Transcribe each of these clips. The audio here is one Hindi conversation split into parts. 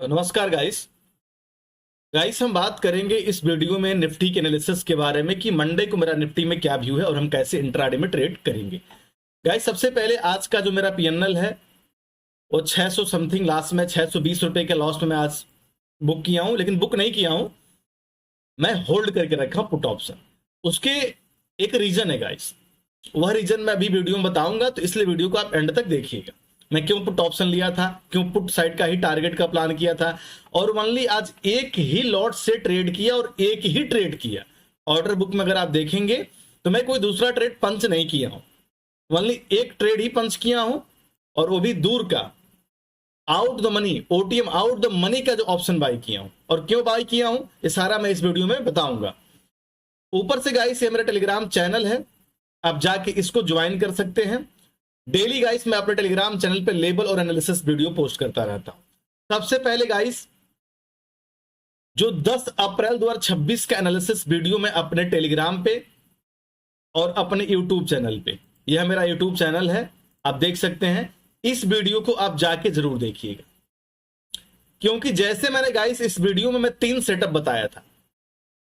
नमस्कार गाइस। हम बात करेंगे इस वीडियो में निफ्टी के एनालिसिस के बारे में कि मंडे को मेरा निफ्टी में क्या व्यू है और हम कैसे इंट्राडे में ट्रेड करेंगे। गाइस, सबसे पहले आज का जो मेरा पीएनएल है वो 600 समथिंग, लास्ट में 620 रुपए के लॉस में मैं आज बुक किया हूं, लेकिन बुक नहीं किया हूं, मैं होल्ड करके रखा पुट ऑप्शन। उसके एक रीजन है गाइस, वह रीजन मैं अभी वीडियो में बताऊंगा, तो इसलिए वीडियो को आप एंड तक देखिएगा। मैं क्यों पुट ऑप्शन लिया था, क्यों पुट साइड का ही टारगेट का प्लान किया था, और ओनली आज एक ही लॉट से ट्रेड किया और एक ही ट्रेड किया। ऑर्डर बुक में अगर आप देखेंगे तो मैं कोई दूसरा ट्रेड पंच नहीं किया हूं, ओनली एक ट्रेड ही पंच किया हूं, और वो भी दूर का out the money, OTM out the money का जो ऑप्शन बाय किया हूं। और क्यों बाय किया हूं ये सारा मैं इस वीडियो में बताऊंगा। ऊपर से गाइस ये मेरा टेलीग्राम चैनल है, आप जाके इसको ज्वाइन कर सकते हैं। डेली गाइस मैं अपने टेलीग्राम चैनल पे लेबल और एनालिसिस वीडियो पोस्ट करता रहता हूं। सबसे पहले गाइस, जो 10 अप्रैल 2026 का एनालिसिस वीडियो में अपने टेलीग्राम पे और अपने यूट्यूब चैनल पे, यह मेरा यूट्यूब चैनल है, आप देख सकते हैं। इस वीडियो को आप जाके जरूर देखिएगा, क्योंकि जैसे मैंने गाइस इस वीडियो में मैं 3 सेटअप बताया था।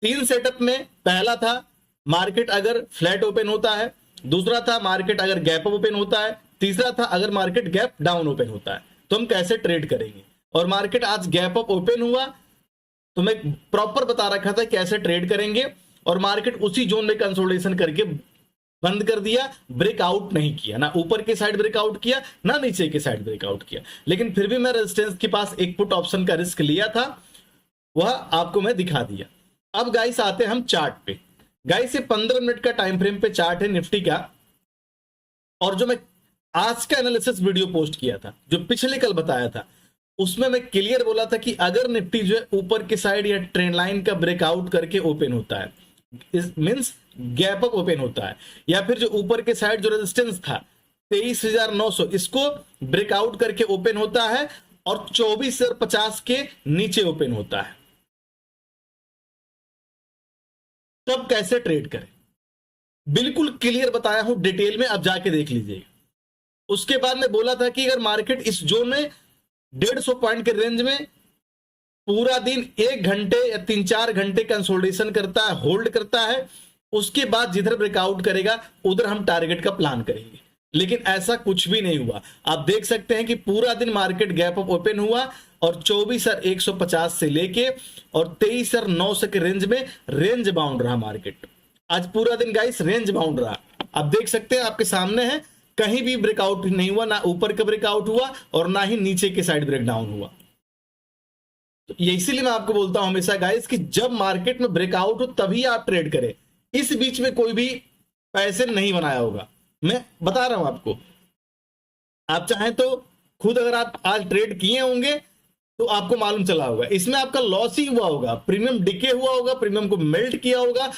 3 सेटअप में पहला था मार्केट अगर फ्लैट ओपन होता है, दूसरा था मार्केट अगर गैप अप ओपन होता है, तीसरा था अगर मार्केट गैप डाउन ओपन होता है तो हम कैसे ट्रेड करेंगे। और मार्केट आज गैप अप ओपन हुआ तो मैं प्रॉपर बता रखा था कैसे ट्रेड करेंगे, और मार्केट उसी जोन में कंसोलिडेशन करके बंद कर दिया, ब्रेकआउट नहीं किया, ना ऊपर के साइड ब्रेकआउट किया ना नीचे के साइड ब्रेकआउट किया। लेकिन फिर भी मैं रेजिस्टेंस के पास एक पुट ऑप्शन का रिस्क लिया था, वह आपको मैं दिखा दिया। अब गाइस आते हैं हम चार्ट पे। गाइस ये 15 मिनट का टाइम फ्रेम पे चार्ट है निफ्टी का, और जो मैं आज का एनालिसिस वीडियो पोस्ट किया था, जो पिछले कल बताया था, उसमें मैं क्लियर बोला था कि अगर निफ्टी जो है ऊपर के साइड या ट्रेंड लाइन का ब्रेकआउट करके ओपन होता है, इस मींस गैप अप ओपन होता है, या फिर जो ऊपर के साइड जो रेजिस्टेंस था 23,900, इसको ब्रेकआउट करके ओपन होता है और 24,050 के नीचे ओपन होता है, तब कैसे ट्रेड करें, बिल्कुल क्लियर बताया हूं, डिटेल में आप जाके देख लीजिएगा। उसके बाद मैं बोला था कि अगर मार्केट इस जोन में 150 पॉइंट के रेंज में पूरा दिन 1 घंटे या 3-4 घंटे कंसोलिडेशन करता है, होल्ड करता है, उसके बाद जिधर ब्रेकआउट करेगा उधर हम टारगेट का प्लान करेंगे। लेकिन ऐसा कुछ भी नहीं हुआ। आप देख सकते हैं कि पूरा दिन मार्केट गैप अप ओपन हुआ और 24,150 से लेके और 23,900 के रेंज में रेंज बाउंड रहा मार्केट। आज पूरा दिन गाइस रेंज बाउंड रहा, आप देख सकते हैं, आपके सामने है, कहीं भी ब्रेकआउट नहीं हुआ, ना ऊपर का ब्रेकआउट हुआ और ना ही नीचे के साइड ब्रेकडाउन हुआ। तो ये इसीलिए मैं आपको बोलता हूं हमेशा गाइस कि जब मार्केट में ब्रेकआउट हो तभी आप ट्रेड करें। इस बीच में कोई भी पैसे नहीं बनाया होगा, मैं बता रहा हूं आपको। आप चाहें तो खुद अगर आप आज ट्रेड किए होंगे तो आपको मालूम चला होगा, इसमें आपका लॉस ही हुआ होगा, प्रीमियम डिके हुआ होगा, प्रीमियम को मेल्ट किया होगा।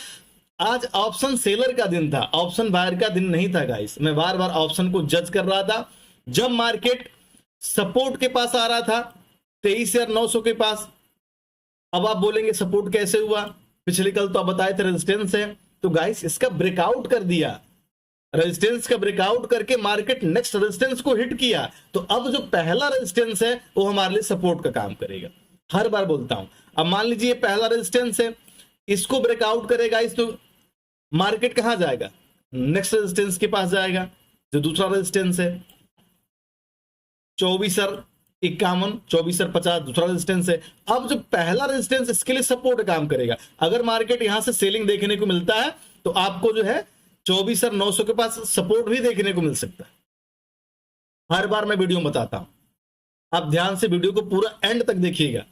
आज ऑप्शन सेलर का दिन था, ऑप्शन बायर का दिन नहीं था गाइस। मैं बार बार ऑप्शन को जज कर रहा था। जब मार्केट सपोर्ट के पास आ रहा था 23,900 के पास, अब आप बोलेंगे सपोर्ट कैसे हुआ, पिछले कल तो आप बताए थे रेजिस्टेंस है, तो गाइस इसका ब्रेकआउट कर दिया, रेजिस्टेंस का ब्रेकआउट करके मार्केट नेक्स्ट रेजिस्टेंस को हिट किया, तो अब जो पहला रेजिस्टेंस है वो हमारे लिए सपोर्ट का काम करेगा। हर बार बोलता हूं, अब मान लीजिए ये पहला रेजिस्टेंस है, इसको ब्रेकआउट करेगा इस, तो मार्केट कहां जाएगा, नेक्स्ट रेजिस्टेंस के पास जाएगा, जो दूसरा रेजिस्टेंस है 24,51, 24,50 दूसरा रेजिस्टेंस है। अब जो पहला रेजिस्टेंस इसके लिए सपोर्ट काम करेगा। अगर मार्केट यहां से सेलिंग देखने को मिलता है तो आपको जो है 24,900 के पास सपोर्ट भी देखने को मिल सकता है। हर बार मैं वीडियो में बताता हूं, आप ध्यान से वीडियो को पूरा एंड तक देखिएगा।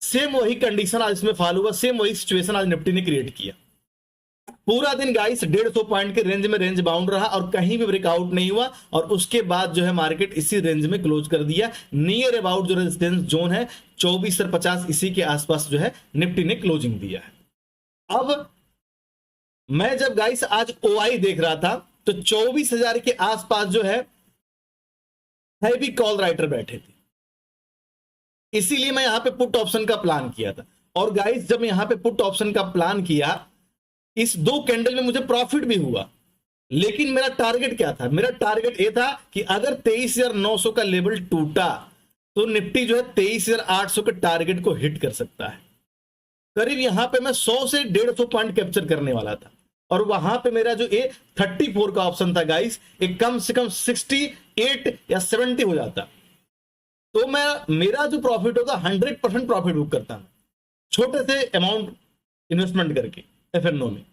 सेम वही कंडीशन आज इसमें फॉलो हुआ, सेम वही सिचुएशन आज निफ्टी ने क्रिएट किया। पूरा दिन गाइस 150 पॉइंट के रेंज में रेंज बाउंड रहा और कहीं भी ब्रेकआउट नहीं हुआ, और उसके बाद जो है मार्केट इसी रेंज में क्लोज कर दिया। नियर अबाउट जो रेजिस्टेंस जोन है 24,50, इसी के आसपास जो है निफ्टी ने क्लोजिंग दिया है। अब मैं जब गाइस आज ओआई देख रहा था तो 24,000 के आसपास जो है हैवी कॉल राइटर बैठे थे, इसीलिए मैं यहां पे पुट ऑप्शन का प्लान किया था। और गाइस जब यहां पे पुट ऑप्शन का प्लान किया, इस 2 कैंडल में मुझे प्रॉफिट भी हुआ, लेकिन मेरा टारगेट क्या था, मेरा टारगेट ये था कि अगर 23,900 का लेवल टूटा तो निफ्टी जो है 23,800 के टारगेट को हिट कर सकता है। करीब यहां पे मैं 100 से 150 पॉइंट कैप्चर करने वाला था, और वहां पे मेरा जो ए 34 का ऑप्शन था गाइस, एक कम से कम 68 या 70 हो जाता, तो मेरा जो प्रॉफिट होता 100% प्रॉफिट बुक करता मैं, छोटे से अमाउंट इन्वेस्टमेंट करके एफएनओ में।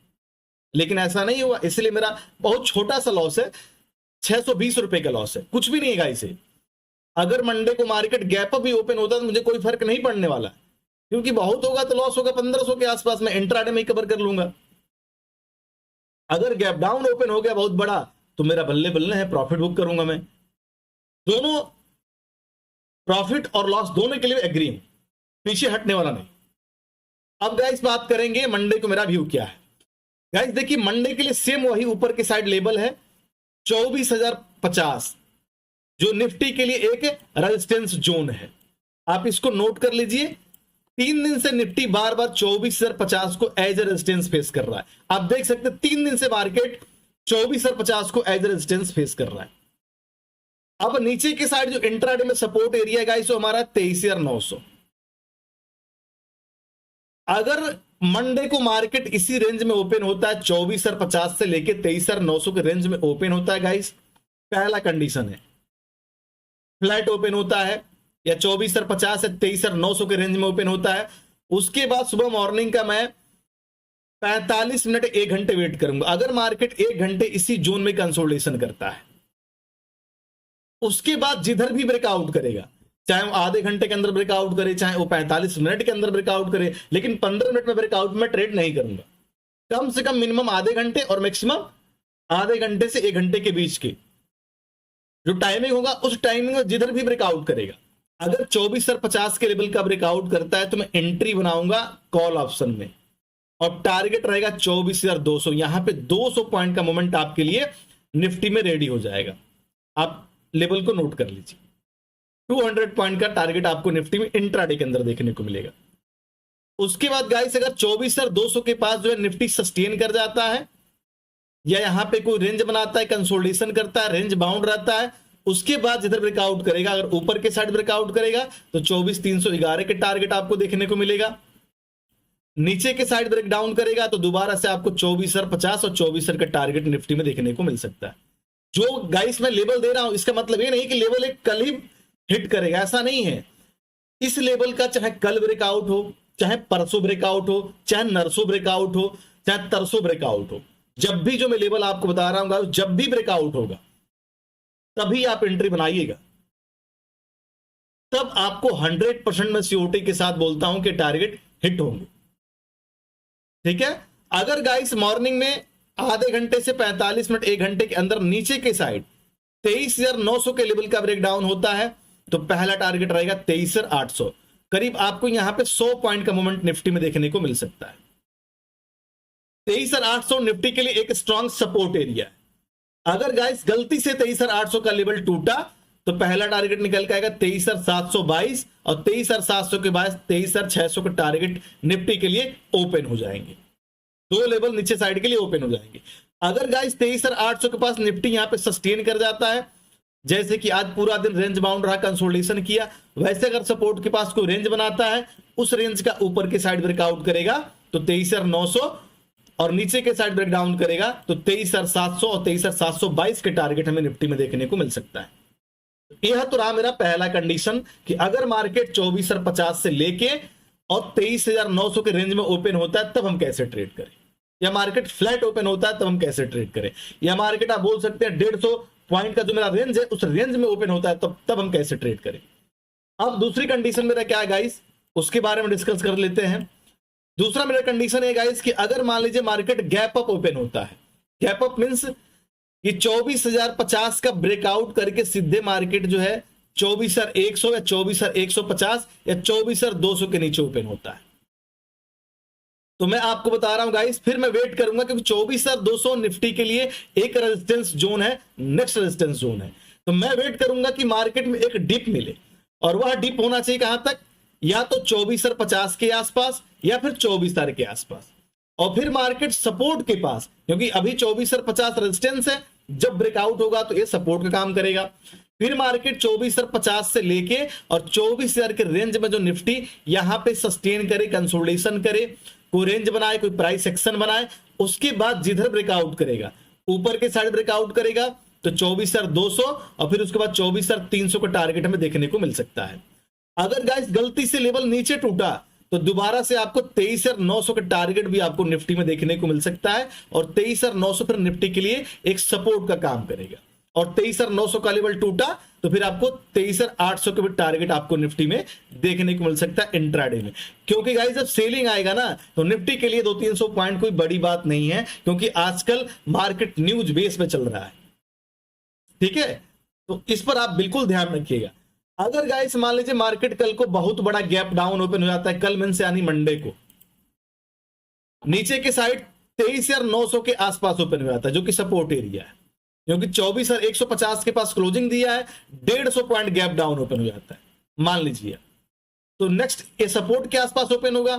लेकिन ऐसा नहीं हुआ, इसलिए मेरा बहुत छोटा सा लॉस है, 620 रुपए का लॉस है, कुछ भी नहीं है गाइस। अगर मंडे को मार्केट गैप अप भी ओपन होता तो मुझे कोई फर्क नहीं पड़ने वाला, क्योंकि बहुत होगा तो लॉस होगा 1500 के आसपास, मैं इंट्राडे में ही कवर कर लूंगा। अगर गैप डाउन ओपन हो गया बहुत बड़ा, तो मेरा बल्ले बल्ले है, प्रॉफिट बुक करूंगा मैं। दोनों प्रॉफिट और लॉस दोनों के लिए एग्री हूं, पीछे हटने वाला नहीं। अब गाइस बात करेंगे मंडे को मेरा व्यू क्या है। गाइस देखिए, मंडे के लिए सेम वही ऊपर की साइड लेवल है 24,050, जो निफ्टी के लिए एक रेजिस्टेंस जोन है। आप इसको नोट कर लीजिए। 3 दिन से निफ्टी बार बार 24,050 को एज ए रेजिस्टेंस फेस कर रहा है। आप देख सकते हैं 3 दिन से मार्केट 24,050 को एज ए रेजिस्टेंस फेस कर रहा है। अब नीचे की साइड जो इंट्राडे में सपोर्ट एरिया है गाइस, वो हमारा 23,900। अगर मंडे को मार्केट इसी रेंज में ओपन होता है, 24,050 से लेके 23,900 के रेंज में ओपन होता है गाइस, पहला कंडीशन है फ्लैट ओपन होता है, या 24,050 से 23,900 के रेंज में ओपन होता है, उसके बाद सुबह मॉर्निंग का मैं 45 मिनट 1 घंटे वेट करूंगा। अगर मार्केट 1 घंटे इसी जोन में कंसोलिडेशन करता है, उसके बाद जिधर भी ब्रेकआउट करेगा, चाहे वो आधे घंटे के अंदर ब्रेकआउट करे, चाहे वो 45 मिनट के अंदर ब्रेकआउट करे, लेकिन 15 मिनट में ब्रेकआउट में ट्रेड नहीं करूंगा। कम से कम मिनिमम आधे घंटे और मैक्सिमम आधे घंटे से 1 घंटे के बीच के जो टाइमिंग होगा, उस टाइमिंग में जिधर भी ब्रेकआउट करेगा, अगर 24,050 के लेवल का ब्रेकआउट करता है तो मैं एंट्री बनाऊंगा कॉल ऑप्शन में, और टारगेट रहेगा 24,200। यहां पे 200 पॉइंट का मोमेंट आपके लिए निफ्टी में रेडी हो जाएगा। आप लेवल को नोट कर लीजिए, 200 पॉइंट का टारगेट आपको निफ्टी में इंट्राडे के अंदर देखने को मिलेगा। उसके बाद गाइस, अगर 24,200 के पास जो है निफ्टी सस्टेन कर जाता है, या यहां पे कोई रेंज बनाता है, कंसोलिडेशन करता है, रेंज बाउंड रहता है, उसके बाद जिधर ब्रेकआउट करेगा, अगर ऊपर के साइड ब्रेकआउट करेगा तो 24,311 के टारगेट आपको देखने को मिलेगा। नीचे के साइड ब्रेक डाउन करेगा तो दोबारा से आपको 24,050 और 24,000 का टारगेट निफ्टी में देखने को मिल सकता है। जो गाइस मैं लेवल दे रहा हूं, इसका मतलब ये नहीं कि लेवल एक कल ही हिट करेगा, ऐसा नहीं है। इस लेवल का चाहे कल ब्रेकआउट हो, चाहे परसों ब्रेकआउट हो, चाहे नरसों ब्रेकआउट हो, चाहे तरसों ब्रेकआउट हो, जब भी जो मैं लेवल आपको बता रहा हूं, जब भी ब्रेकआउट होगा तभी आप एंट्री बनाइएगा। तब आपको 100% में सीओटी के साथ बोलता हूं कि टारगेट हिट होंगे। ठीक है। अगर गाइस मॉर्निंग में आधे घंटे से 45 मिनट 1 घंटे के अंदर नीचे के साइड 23,900 के लेवल का ब्रेकडाउन होता है, तो पहला टारगेट रहेगा 23,800। करीब आपको यहां पे 100 पॉइंट का मोमेंट निफ्टी में देखने को मिल सकता है। 23,800 निफ्टी के लिए एक स्ट्रॉन्ग सपोर्ट एरिया है। अगर गाइस गलती से 23,800 का लेवल टूटा, तो पहला टारगेट निकल के आएगा 23,722, और 23,700 के बाद 23,600 के टारगेट निफ्टी के लिए ओपन हो जाएंगे। 2 लेवल नीचे साइड के लिए ओपन हो जाएंगे। अगर गाइस 23,800 के पास निफ्टी यहां पे सस्टेन कर जाता है, जैसे कि आज पूरा दिन रेंज बाउंड रहा, कंसोलिडेशन किया, वैसे अगर सपोर्ट के पास कोई रेंज बनाता है, उस रेंज का ऊपर के साइड ब्रेकआउट करेगा तो 23,900, और नीचे के साइड ब्रेक डाउन करेगा तो 23,700 और 23,722 के टारगेट हमें निफ्टी में देखने को मिल सकता है। यह तो रहा मेरा पहला कंडीशन कि अगर मार्केट 24,050 से लेके और 23,900 के रेंज में ओपन होता है, तब हम कैसे ट्रेड करें, या मार्केट फ्लैट ओपन होता है तब हम कैसे ट्रेड करें, या मार्केट आप बोल सकते हैं 150 पॉइंट का जो मेरा रेंज है, उस रेंज में ओपन होता है तब हम कैसे ट्रेड करें। अब दूसरी कंडीशन मेरा क्या है गाइस, उसके बारे में डिस्कस कर लेते हैं। दूसरा मेरा कंडीशन है गाइस कि अगर मान लीजिए मार्केट गैप अप ओपन होता है, गैप अप मींस ये 24,050 का ब्रेकआउट करके सीधे मार्केट जो है 24,100 या 24,150 या 24,200 के नीचे ओपन होता है, तो मैं आपको बता रहा हूं गाइस, फिर मैं वेट करूंगा, क्योंकि 24,200 निफ्टी के लिए एक रेजिस्टेंस जोन है, नेक्स्ट रेजिस्टेंस जोन है। तो मैं वेट करूंगा कि मार्केट में एक डिप मिले, और वह डिप होना चाहिए कहां तक, या तो 24,050 के आसपास या फिर 24,000 के आसपास, और फिर मार्केट सपोर्ट के पास, क्योंकि अभी 24,050 रेजिस्टेंस है, जब ब्रेकआउट होगा तो ये सपोर्ट का काम करेगा। फिर मार्केट 24,50 से लेके और 24,000 के रेंज में जो निफ्टी यहां पे सस्टेन करे, कंसोलिडेशन करे, कोई रेंज बनाए, कोई प्राइस एक्शन बनाए, उसके बाद जिधर ब्रेकआउट करेगा, ऊपर के साइड ब्रेकआउट करेगा तो 24,200 और फिर उसके बाद 24,300 का टारगेट हमें देखने को मिल सकता है। अगर गाइस गलती से लेवल नीचे टूटा तो दोबारा से आपको 23,900 का टारगेट भी आपको निफ्टी में देखने को मिल सकता है और 23,900 फिर निफ्टी के लिए एक सपोर्ट का काम करेगा। और 23,900 का लेवल टूटा तो फिर आपको 23,800 का भी टारगेट आपको निफ्टी में देखने को मिल सकता है इंट्राडे में। क्योंकि गाइस जब सेलिंग आएगा ना तो निफ्टी के लिए 200-300 पॉइंट कोई बड़ी बात नहीं है, क्योंकि आजकल मार्केट न्यूज बेस पे चल रहा है। ठीक है, तो इस पर आप बिल्कुल ध्यान रखिएगा। अगर गाइस मान लीजिए मार्केट कल को बहुत बड़ा गैप डाउन ओपन हो जाता है, कल मीन से यानी मंडे को नीचे के साइड 23,900 के आसपास ओपन हो जाता है, जो कि सपोर्ट एरिया है, क्योंकि 24,150 के पास क्लोजिंग दिया है, 150 पॉइंट गैप डाउन ओपन हो जाता है मान लीजिए। तो नेक्स्ट ये सपोर्ट के आसपास ओपन होगा,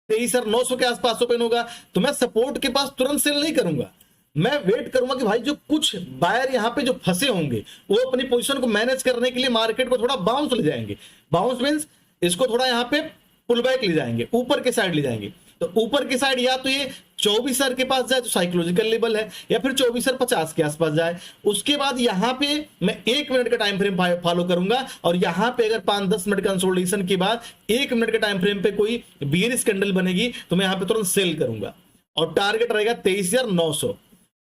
23,900 के आसपास ओपन होगा, तो मैं सपोर्ट के पास तुरंत सेल नहीं करूंगा, मैं वेट करूंगा कि भाई जो कुछ बायर यहां पे जो फंसे होंगे वो अपनी पोजीशन को मैनेज करने के लिए मार्केट को थोड़ा बाउंस ले जाएंगे। बाउंस मींस इसको थोड़ा यहां पे पुल बैक ले जाएंगे, ऊपर के साइड ले जाएंगे। तो ऊपर के साइड या तो ये 24,000 के पास जाए जो साइकोलॉजिकल लेवल है, या फिर 24,050 के आसपास जाए। उसके बाद यहां पे मैं 1 मिनट का टाइम फ्रेम फॉलो करूंगा और यहां पे अगर 5-10 मिनट कंसोलिडेशन के बाद 1 मिनट के टाइम फ्रेम पे कोई बियरिश कैंडल बनेगी तो मैं यहां पे तुरंत सेल करूंगा और टारगेट रहेगा 23,900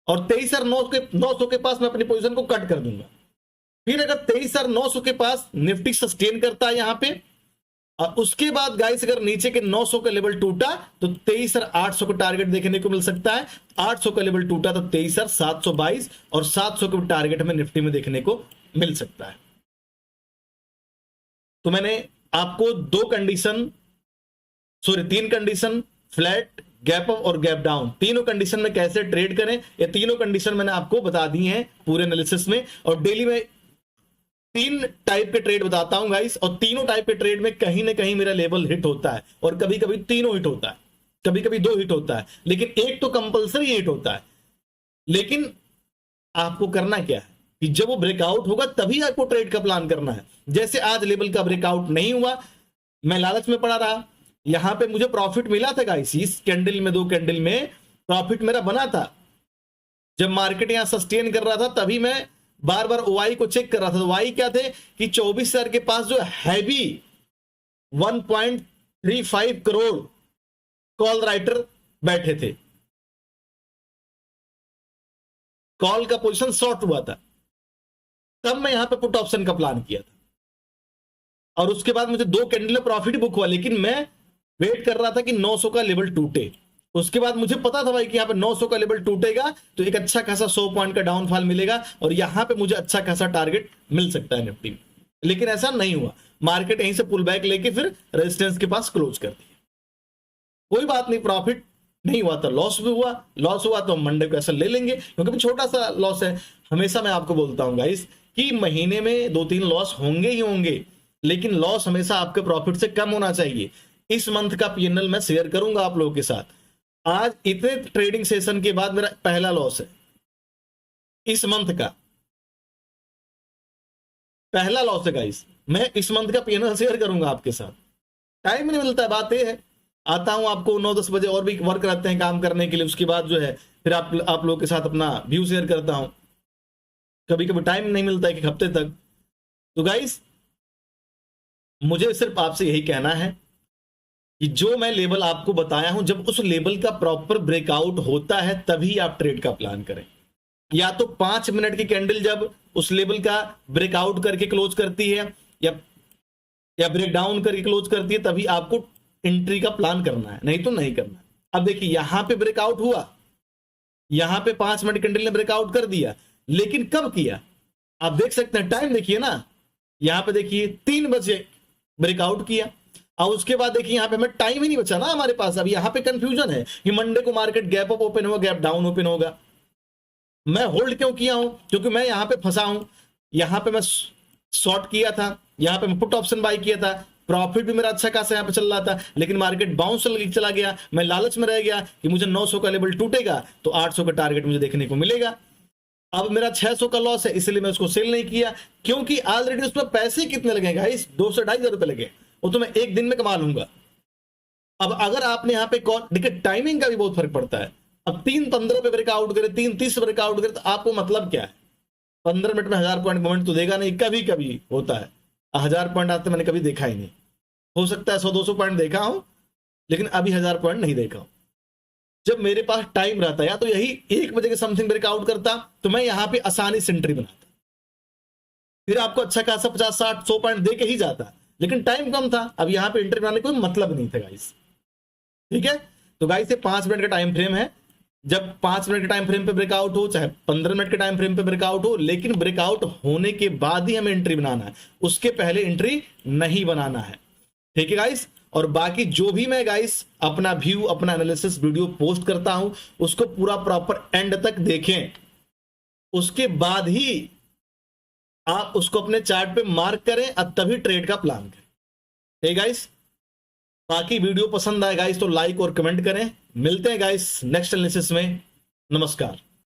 और 23,900 के पास मैं अपनी पोजीशन को कट कर दूंगा। फिर अगर 23,900 के पास निफ्टी सस्टेन करता है यहां पे और उसके बाद गाइस अगर नीचे के 900 का लेवल टूटा तो 23,800 का टारगेट देखने को मिल सकता है। 800 का लेवल टूटा तो 23,722 और 700 का टारगेट हमें निफ्टी में देखने को मिल सकता है। तो मैंने आपको 3 कंडीशन फ्लैट, गैप अप और गैप डाउन, तीनों कंडीशन में कैसे ट्रेड करें, ये तीनों कंडीशन मैंने आपको बता दी हैं पूरे एनालिसिस में। और डेली में 3 टाइप के ट्रेड बताता हूं गाइस, और तीनों टाइप के ट्रेड में कहीं ना कहीं मेरा लेवल हिट होता है और कभी कभी तीनों हिट होता है, कभी कभी 2 हिट होता है, लेकिन एक तो कंपल्सरी हिट होता है। लेकिन आपको करना क्या है कि जब वो ब्रेकआउट होगा तभी आपको ट्रेड का प्लान करना है। जैसे आज लेवल का ब्रेकआउट नहीं हुआ, मैं लालच में पड़ा रहा, यहां पे मुझे प्रॉफिट मिला था गाइस, इस कैंडल में 2 कैंडल में प्रॉफिट मेरा बना था। जब मार्केट यहां सस्टेन कर रहा था तभी मैं बार बार ओआई को चेक कर रहा था। तो ओआई क्या थे कि 24,000 के पास जो हैवी 1.35 करोड़ कॉल राइटर बैठे थे, कॉल का पोजीशन शॉर्ट हुआ था, तब मैं यहां पे पुट ऑप्शन का प्लान किया था और उसके बाद मुझे 2 कैंडल में प्रॉफिट बुक हुआ। लेकिन मैं वेट कर रहा था कि 900 का लेवल टूटे। उसके बाद मुझे पता था भाई कि यहां पे 900 का लेवल टूटेगा तो एक अच्छा खासा 100 पॉइंट का डाउनफॉल मिलेगा और यहां पे मुझे अच्छा खासा टारगेट मिल सकता है निफ्टी में। लेकिन ऐसा नहीं हुआ, मार्केट यहीं से पुल बैक लेके फिर रेजिस्टेंस के पास क्लोज कर दिया। कोई बात नहीं, प्रॉफिट नहीं हुआ तो लॉस भी हुआ, लॉस हुआ तो मंडे को ऐसा ले लेंगे क्योंकि छोटा सा लॉस है। हमेशा मैं आपको बोलता हूं गाइस कि महीने में 2-3 लॉस होंगे ही होंगे, लेकिन लॉस हमेशा आपके प्रॉफिट से कम होना चाहिए। इस मंथ का पीएनएल मैं शेयर करूंगा आप लोगों के साथ। आज इतने ट्रेडिंग सेशन के बाद मेरा पहला लॉस है, इस मंथ का पहला लॉस है गाइस। मैं इस मंथ का पीएनएल शेयर करूंगा आपके साथ, टाइम नहीं मिलता है, बात यह है। आता हूं आपको 9-10 बजे और भी वर्क रहते हैं काम करने के लिए, उसके बाद जो है फिर आप लोगों के साथ अपना व्यू शेयर करता हूं। कभी कभी टाइम नहीं मिलता है, 1 हफ्ते तक। तो गाइस मुझे सिर्फ आपसे यही कहना है कि जो मैं लेवल आपको बताया हूं, जब उस लेवल का प्रॉपर ब्रेकआउट होता है तभी आप ट्रेड का प्लान करें। या तो 5 मिनट की कैंडल जब उस लेवल का ब्रेकआउट करके क्लोज करती है या ब्रेकडाउन करके क्लोज करती है तभी आपको एंट्री का प्लान करना है, नहीं तो नहीं करना। अब देखिए यहां पे ब्रेकआउट हुआ, यहां पे 5 मिनट कैंडल ने ब्रेकआउट कर दिया, लेकिन कब किया आप देख सकते हैं, टाइम देखिए ना, यहां पे देखिए 3 बजे ब्रेकआउट किया और उसके बाद देखिए यहां पे हमें टाइम ही नहीं बचा ना हमारे पास। अब यहां पे कंफ्यूजन है कि मंडे को मार्केट गैप अप ओपन होगा, गैप डाउन ओपन होगा। मैं होल्ड क्यों किया हूं? क्योंकि मैं यहां पे फंसा हूं, यहां पे मैं शॉर्ट किया था, यहां पे मैं पुट ऑप्शन बाय किया था, प्रॉफिट भी मेरा अच्छा खासा यहां पे चल रहा था, लेकिन मार्केट बाउंस चला गया। मैं लालच में रह गया कि मुझे 900 का लेवल टूटेगा तो 800 का टारगेट मुझे देखने को मिलेगा। अब मेरा 600 का लॉस है, इसलिए मैं उसको सेल नहीं किया, क्योंकि ऑलरेडी उसमें पैसे कितने लगे गाइस, 200-250 रुपए लगे, वो तो मैं एक दिन में कमा लूंगा। अब अगर आपने यहाँ पे देखिए टाइमिंग का भी बहुत फर्क पड़ता है। अब 3:15 पे ब्रेकआउट करे, 3:30 ब्रेकआउट करे, तो आपको मतलब क्या है, 15 मिनट में 1000 पॉइंट मूवमेंट तो देगा नहीं, कभी कभी होता है 1000 पॉइंट आते मैंने कभी देखा ही नहीं। हो सकता है 100-200 पॉइंट देखा हूं, लेकिन अभी 1000 पॉइंट नहीं देखा हूं। जब मेरे पास टाइम रहता या तो यही 1 बजे के समथिंग ब्रेकआउट करता, तो मैं यहां पे आसानी से एंट्री बनाता, फिर आपको अच्छा खासा 50-60-100 पॉइंट दे के ही जाता, लेकिन टाइम कम था। अब यहां पे एंट्री बनाने कोई मतलब नहीं था गाइस, ठीक है। तो गाइस ये 5 मिनट का टाइम फ्रेम है, जब 5 मिनट के टाइम फ्रेम पे ब्रेकआउट हो, चाहे 15 मिनट के टाइम फ्रेम पे ब्रेकआउट हो, लेकिन ब्रेकआउट होने के बाद ही हमें एंट्री बनाना है, उसके पहले एंट्री नहीं बनाना है, ठीक है गाइस। और बाकी जो भी मैं गाइस अपना व्यू, अपना एनालिसिस वीडियो पोस्ट करता हूं, उसको पूरा प्रॉपर एंड तक देखें, उसके बाद ही आप उसको अपने चार्ट पे मार्क करें और तभी ट्रेड का प्लान करें, ठीक गाइस। बाकी वीडियो पसंद आए गाइस तो लाइक और कमेंट करें। मिलते हैं गाइस नेक्स्ट एनालिसिस में, नमस्कार।